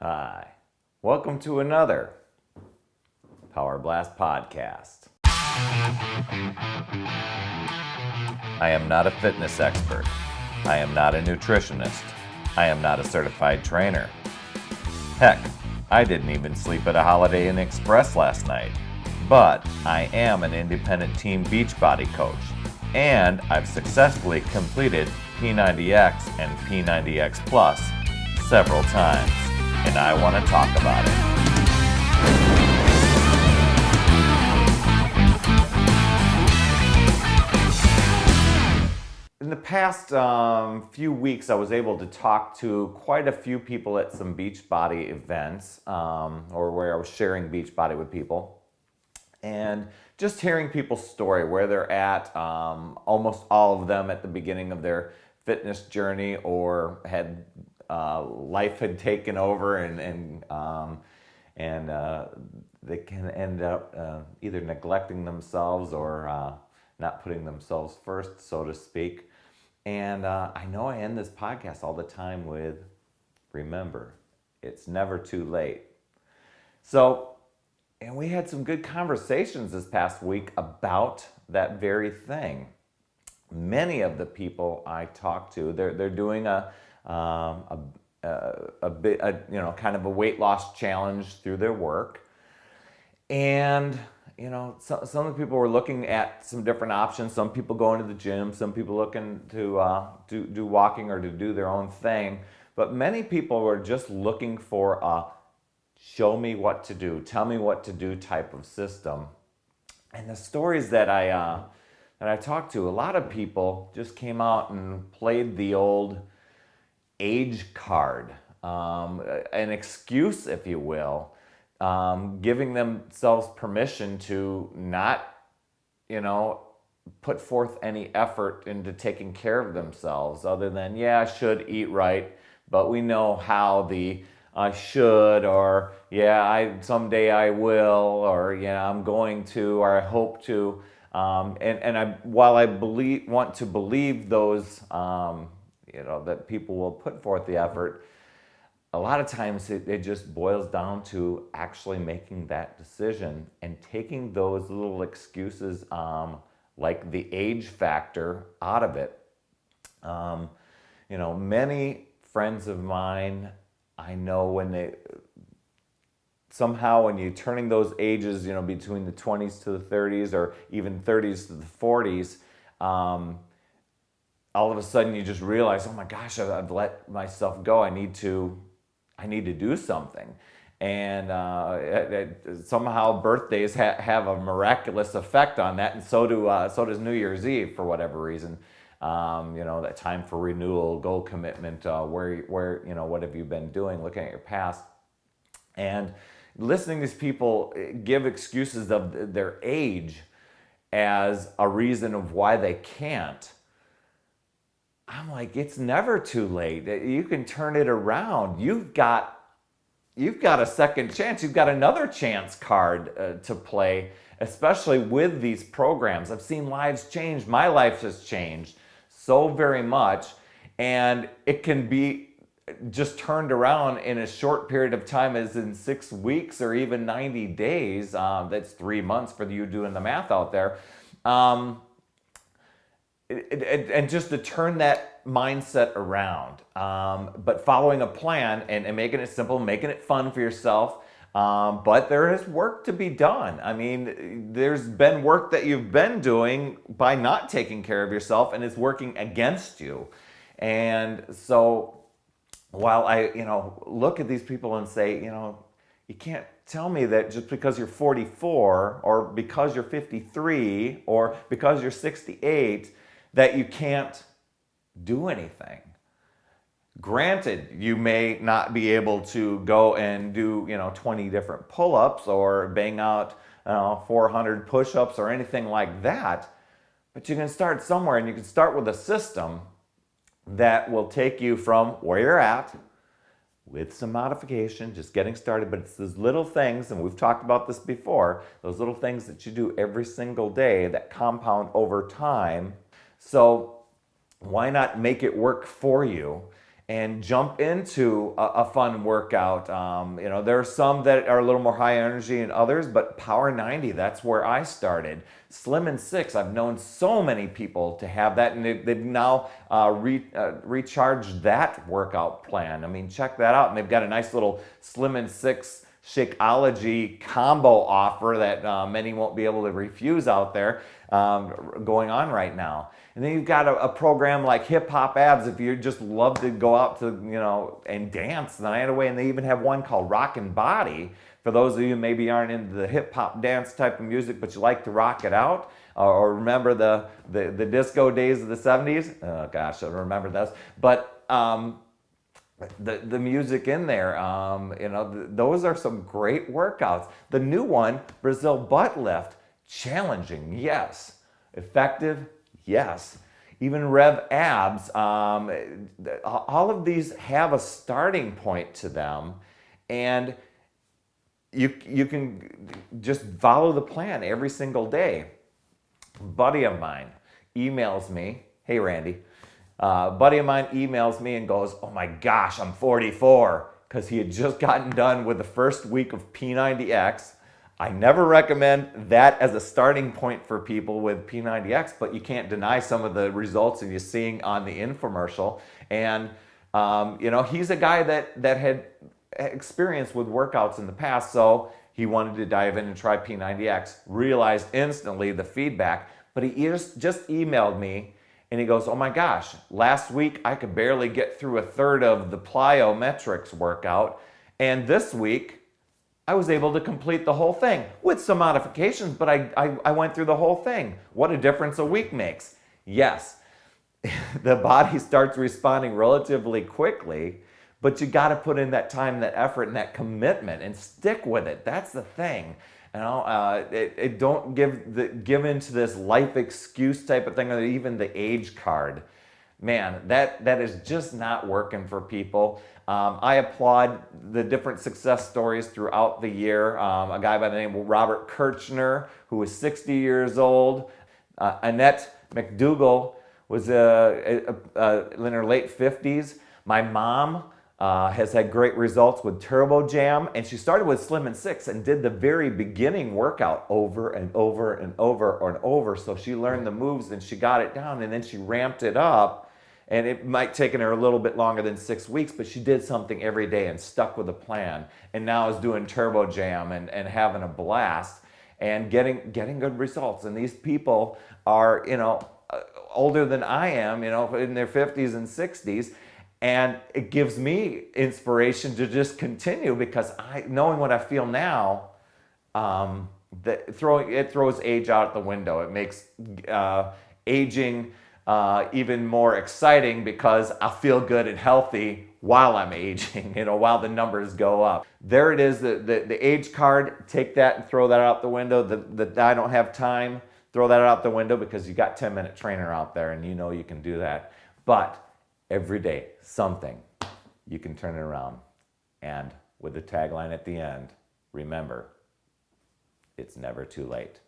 Hi, welcome to another Power Blast podcast. I am not a fitness expert. I am not a nutritionist. I am not a certified trainer. Heck, I didn't even sleep at a Holiday Inn Express last night. But I am an independent team Beachbody coach, and I've successfully completed P90X and P90X Plus several times, and I want to talk about it. In the past few weeks, I was able to talk to quite a few people at some Beachbody events, or where I was sharing Beachbody with people, and just hearing people's story, where they're at. Almost all of them at the beginning of their fitness journey, or had life had taken over, and they can end up either neglecting themselves or not putting themselves first, so to speak. And I know I end this podcast all the time with, remember, it's never too late. So, and we had some good conversations this past week about that very thing. Many of the people I talked to, they're doing a bit, kind of a weight loss challenge through their work. And some of the people were looking at some different options. Some people going to the gym, some people looking to do walking or to do their own thing. But many people were just looking for a show me what to do, tell me what to do type of system. And the stories that I talked to, a lot of people just came out and played the old age card, an excuse, if you will. Giving themselves permission to not, put forth any effort into taking care of themselves, other than, I should eat right, but we know how the I should, or someday I will, or I'm going to, or I hope to, while I want to believe those, that people will put forth the effort. A lot of times it just boils down to actually making that decision and taking those little excuses, like the age factor, out of it. Many friends of mine, I know when you're turning those ages, between the 20s to the 30s, or even 30s to the 40s, all of a sudden you just realize, oh my gosh, I've let myself go. I need to do something. And somehow birthdays have a miraculous effect on that, and so does New Year's Eve, for whatever reason. That time for renewal, goal commitment, where what have you been doing, looking at your past. And listening to these people give excuses of their age as a reason of why they can't. I'm like, it's never too late. You can turn it around. You've got a second chance. You've got another chance card to play, especially with these programs. I've seen lives change. My life has changed so very much, and it can be just turned around in a short period of time, as in 6 weeks or even 90 days. That's 3 months for you doing the math out there. And just to turn that mindset around, but following a plan and making it simple, making it fun for yourself. But there is work to be done. I mean, there's been work that you've been doing by not taking care of yourself, and it's working against you. And so while I, look at these people and say, you can't tell me that just because you're 44, or because you're 53, or because you're 68, that you can't do anything. Granted, you may not be able to go and do 20 different pull-ups, or bang out 400 push-ups, or anything like that, but you can start somewhere, and you can start with a system that will take you from where you're at, with some modification, just getting started. But it's those little things, and we've talked about this before, those little things that you do every single day that compound over time. So why not make it work for you? and jump into a fun workout. There are some that are a little more high energy than others, but Power 90, that's where I started. Slim and Six, I've known so many people to have that, and they've now recharged that workout plan. I mean, check that out. And they've got a nice little Slim and Six Shakeology combo offer that many won't be able to refuse out there going on right now. And then you've got a program like Hip Hop Abs if you just love to go out to, and dance the night away. And they even have one called Rockin' Body for those of you who maybe aren't into the hip hop dance type of music, but you like to rock it out. Or remember the disco days of the 70s? Oh gosh, I don't remember those. But the music in there, those are some great workouts. The new one, Brazil Butt Lift, challenging, yes. Effective, yes. Even Rev Abs, all of these have a starting point to them, and you can just follow the plan every single day. A buddy of mine emails me, hey Randy, buddy of mine emails me and goes, oh my gosh, I'm 44, because he had just gotten done with the first week of P90X. I never recommend that as a starting point for people with P90X, but you can't deny some of the results that you're seeing on the infomercial. And he's a guy that had experience with workouts in the past, so he wanted to dive in and try P90X, realized instantly the feedback, but he just emailed me and he goes, oh my gosh, last week I could barely get through a third of the plyometrics workout, and this week I was able to complete the whole thing with some modifications, but I went through the whole thing. What a difference a week makes. Yes, the body starts responding relatively quickly, but you got to put in that time, that effort, and that commitment, and stick with it. That's the thing. Don't give into this life excuse type of thing, or even the age card. Man, that is just not working for people. I applaud the different success stories throughout the year. A guy by the name of Robert Kirchner, who was 60 years old. Annette McDougall was in her late 50s. My mom has had great results with Turbo Jam, and she started with Slim and Six and did the very beginning workout over and over and over and over. So she learned the moves and she got it down, and then she ramped it up. And it might take her a little bit longer than 6 weeks, but she did something every day and stuck with a plan. And now is doing Turbo Jam and having a blast and getting good results. And these people are, older than I am, in their 50s and 60s. And it gives me inspiration to just continue, because knowing what I feel now, it throws age out the window. It makes aging even more exciting, because I feel good and healthy while I'm aging, while the numbers go up. There it is, the age card. Take that and throw that out the window. The I don't have time, throw that out the window, because you got 10-minute trainer out there and you can do that. But every day, something, you can turn it around. And with the tagline at the end, remember, it's never too late.